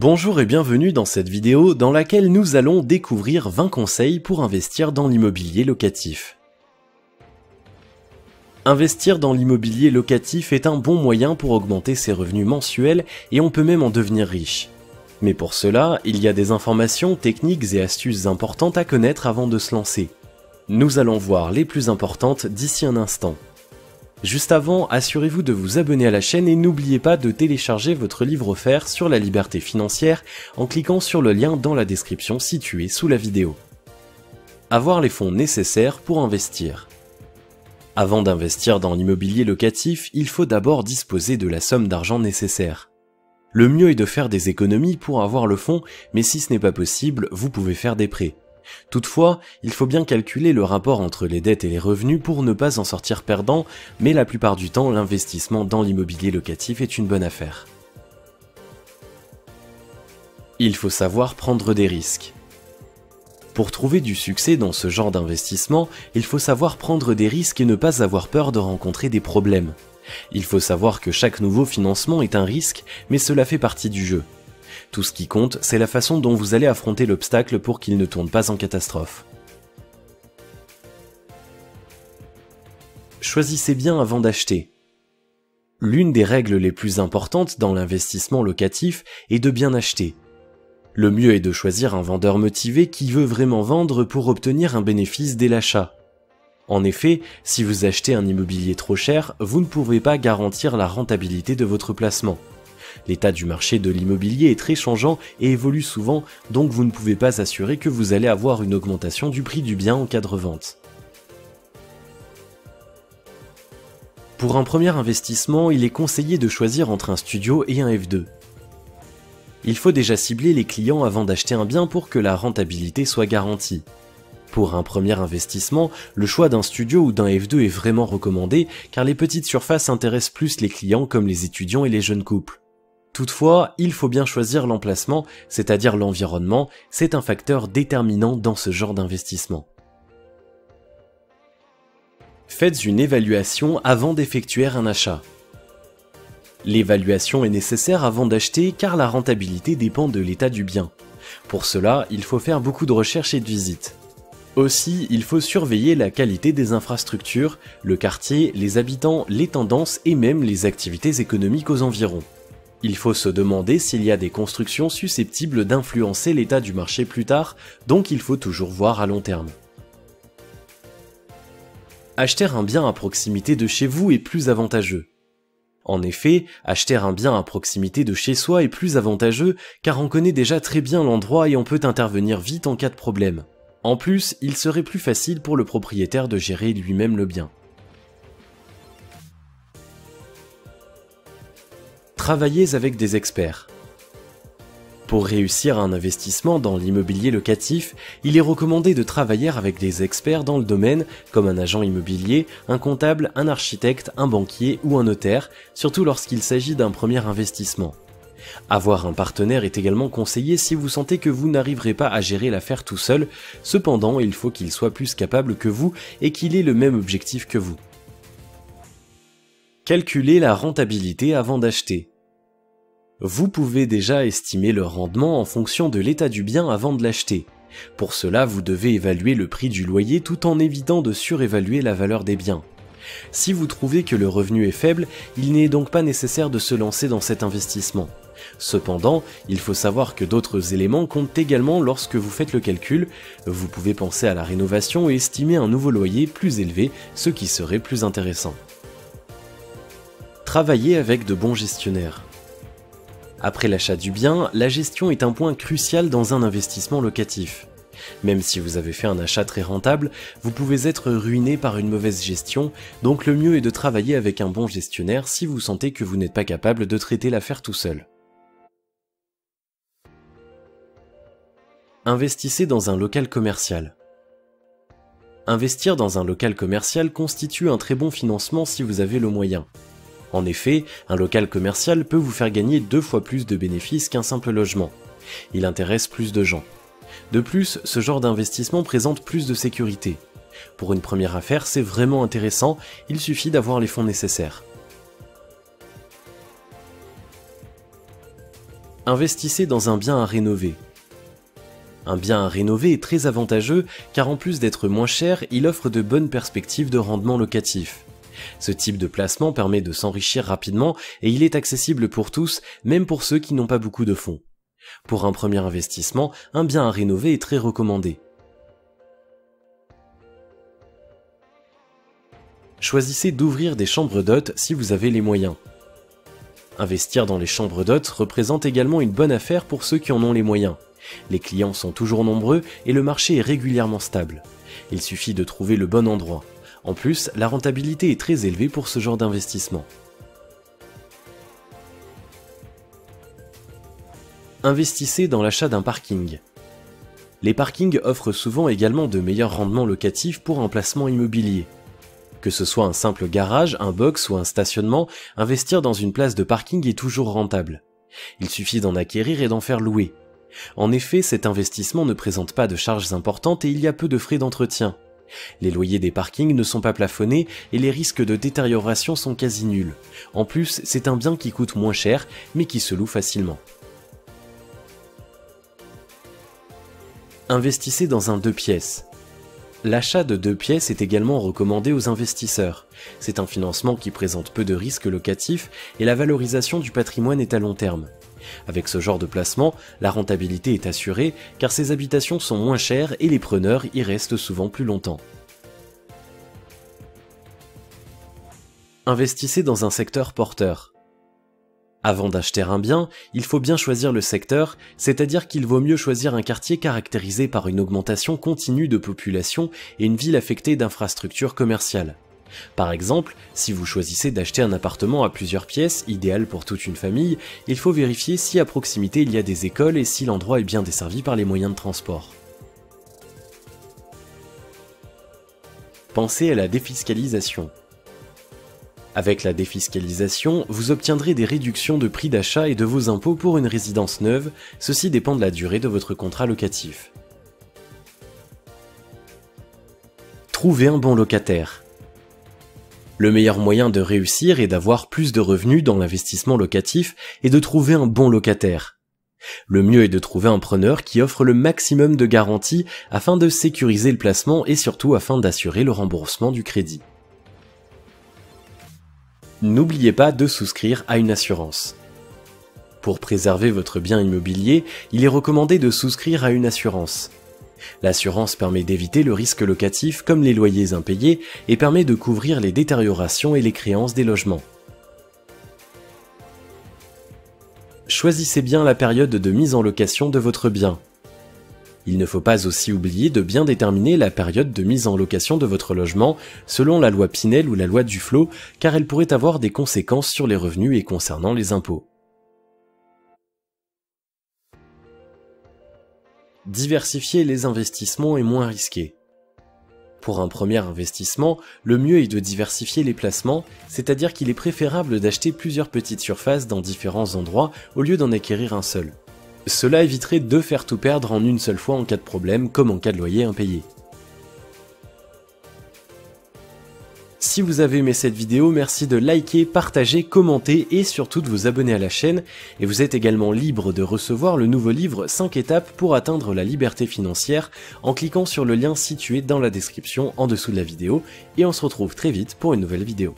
Bonjour et bienvenue dans cette vidéo dans laquelle nous allons découvrir 20 conseils pour investir dans l'immobilier locatif. Investir dans l'immobilier locatif est un bon moyen pour augmenter ses revenus mensuels et on peut même en devenir riche. Mais pour cela, il y a des informations, techniques et astuces importantes à connaître avant de se lancer. Nous allons voir les plus importantes d'ici un instant. Juste avant, assurez-vous de vous abonner à la chaîne et n'oubliez pas de télécharger votre livre offert sur la liberté financière en cliquant sur le lien dans la description située sous la vidéo. Avoir les fonds nécessaires pour investir. Avant d'investir dans l'immobilier locatif, il faut d'abord disposer de la somme d'argent nécessaire. Le mieux est de faire des économies pour avoir le fonds, mais si ce n'est pas possible, vous pouvez faire des prêts. Toutefois, il faut bien calculer le rapport entre les dettes et les revenus pour ne pas en sortir perdant, mais la plupart du temps, l'investissement dans l'immobilier locatif est une bonne affaire. Il faut savoir prendre des risques. Pour trouver du succès dans ce genre d'investissement, il faut savoir prendre des risques et ne pas avoir peur de rencontrer des problèmes. Il faut savoir que chaque nouveau financement est un risque, mais cela fait partie du jeu. Tout ce qui compte, c'est la façon dont vous allez affronter l'obstacle pour qu'il ne tourne pas en catastrophe. Choisissez bien avant d'acheter. L'une des règles les plus importantes dans l'investissement locatif est de bien acheter. Le mieux est de choisir un vendeur motivé qui veut vraiment vendre pour obtenir un bénéfice dès l'achat. En effet, si vous achetez un immobilier trop cher, vous ne pouvez pas garantir la rentabilité de votre placement. L'état du marché de l'immobilier est très changeant et évolue souvent, donc vous ne pouvez pas assurer que vous allez avoir une augmentation du prix du bien en cas de revente. Pour un premier investissement, il est conseillé de choisir entre un studio et un F2. Il faut déjà cibler les clients avant d'acheter un bien pour que la rentabilité soit garantie. Pour un premier investissement, le choix d'un studio ou d'un F2 est vraiment recommandé car les petites surfaces intéressent plus les clients comme les étudiants et les jeunes couples. Toutefois, il faut bien choisir l'emplacement, c'est-à-dire l'environnement, c'est un facteur déterminant dans ce genre d'investissement. Faites une évaluation avant d'effectuer un achat. L'évaluation est nécessaire avant d'acheter car la rentabilité dépend de l'état du bien. Pour cela, il faut faire beaucoup de recherches et de visites. Aussi, il faut surveiller la qualité des infrastructures, le quartier, les habitants, les tendances et même les activités économiques aux environs. Il faut se demander s'il y a des constructions susceptibles d'influencer l'état du marché plus tard, donc il faut toujours voir à long terme. Acheter un bien à proximité de chez vous est plus avantageux. En effet, acheter un bien à proximité de chez soi est plus avantageux car on connaît déjà très bien l'endroit et on peut intervenir vite en cas de problème. En plus, il serait plus facile pour le propriétaire de gérer lui-même le bien. Travaillez avec des experts. Pour réussir un investissement dans l'immobilier locatif, il est recommandé de travailler avec des experts dans le domaine, comme un agent immobilier, un comptable, un architecte, un banquier ou un notaire, surtout lorsqu'il s'agit d'un premier investissement. Avoir un partenaire est également conseillé si vous sentez que vous n'arriverez pas à gérer l'affaire tout seul, cependant il faut qu'il soit plus capable que vous et qu'il ait le même objectif que vous. Calculez la rentabilité avant d'acheter. Vous pouvez déjà estimer le rendement en fonction de l'état du bien avant de l'acheter. Pour cela, vous devez évaluer le prix du loyer tout en évitant de surévaluer la valeur des biens. Si vous trouvez que le revenu est faible, il n'est donc pas nécessaire de se lancer dans cet investissement. Cependant, il faut savoir que d'autres éléments comptent également lorsque vous faites le calcul. Vous pouvez penser à la rénovation et estimer un nouveau loyer plus élevé, ce qui serait plus intéressant. Travaillez avec de bons gestionnaires. Après l'achat du bien, la gestion est un point crucial dans un investissement locatif. Même si vous avez fait un achat très rentable, vous pouvez être ruiné par une mauvaise gestion, donc le mieux est de travailler avec un bon gestionnaire si vous sentez que vous n'êtes pas capable de traiter l'affaire tout seul. Investissez dans un local commercial. Investir dans un local commercial constitue un très bon financement si vous avez le moyen. En effet, un local commercial peut vous faire gagner 2 fois plus de bénéfices qu'un simple logement. Il intéresse plus de gens. De plus, ce genre d'investissement présente plus de sécurité. Pour une première affaire, c'est vraiment intéressant, il suffit d'avoir les fonds nécessaires. Investissez dans un bien à rénover. Un bien à rénover est très avantageux car en plus d'être moins cher, il offre de bonnes perspectives de rendement locatif. Ce type de placement permet de s'enrichir rapidement et il est accessible pour tous, même pour ceux qui n'ont pas beaucoup de fonds. Pour un premier investissement, un bien à rénover est très recommandé. Choisissez d'ouvrir des chambres d'hôtes si vous avez les moyens. Investir dans les chambres d'hôtes représente également une bonne affaire pour ceux qui en ont les moyens. Les clients sont toujours nombreux et le marché est régulièrement stable. Il suffit de trouver le bon endroit. En plus, la rentabilité est très élevée pour ce genre d'investissement. Investissez dans l'achat d'un parking. Les parkings offrent souvent également de meilleurs rendements locatifs pour un placement immobilier. Que ce soit un simple garage, un box ou un stationnement, investir dans une place de parking est toujours rentable. Il suffit d'en acquérir et d'en faire louer. En effet, cet investissement ne présente pas de charges importantes et il y a peu de frais d'entretien. Les loyers des parkings ne sont pas plafonnés et les risques de détérioration sont quasi nuls. En plus, c'est un bien qui coûte moins cher, mais qui se loue facilement. Investissez dans un 2 pièces. L'achat de 2 pièces est également recommandé aux investisseurs. C'est un financement qui présente peu de risques locatifs et la valorisation du patrimoine est à long terme. Avec ce genre de placement, la rentabilité est assurée car ces habitations sont moins chères et les preneurs y restent souvent plus longtemps. Investissez dans un secteur porteur. Avant d'acheter un bien, il faut bien choisir le secteur, c'est-à-dire qu'il vaut mieux choisir un quartier caractérisé par une augmentation continue de population et une ville affectée d'infrastructures commerciales. Par exemple, si vous choisissez d'acheter un appartement à plusieurs pièces, idéal pour toute une famille, il faut vérifier si à proximité il y a des écoles et si l'endroit est bien desservi par les moyens de transport. Pensez à la défiscalisation. Avec la défiscalisation, vous obtiendrez des réductions de prix d'achat et de vos impôts pour une résidence neuve, ceci dépend de la durée de votre contrat locatif. Trouvez un bon locataire. Le meilleur moyen de réussir et d'avoir plus de revenus dans l'investissement locatif est de trouver un bon locataire. Le mieux est de trouver un preneur qui offre le maximum de garanties afin de sécuriser le placement et surtout afin d'assurer le remboursement du crédit. N'oubliez pas de souscrire à une assurance. Pour préserver votre bien immobilier, il est recommandé de souscrire à une assurance. L'assurance permet d'éviter le risque locatif comme les loyers impayés et permet de couvrir les détériorations et les créances des logements. Choisissez bien la période de mise en location de votre bien. Il ne faut pas aussi oublier de bien déterminer la période de mise en location de votre logement selon la loi Pinel ou la loi Duflot, car elle pourrait avoir des conséquences sur les revenus et concernant les impôts. Diversifier les investissements est moins risqué. Pour un premier investissement, le mieux est de diversifier les placements, c'est-à-dire qu'il est préférable d'acheter plusieurs petites surfaces dans différents endroits au lieu d'en acquérir un seul. Cela éviterait de faire tout perdre en une seule fois en cas de problème, comme en cas de loyer impayé. Si vous avez aimé cette vidéo, merci de liker, partager, commenter et surtout de vous abonner à la chaîne. Et vous êtes également libre de recevoir le nouveau livre 5 étapes pour atteindre la liberté financière en cliquant sur le lien situé dans la description en dessous de la vidéo. Et on se retrouve très vite pour une nouvelle vidéo.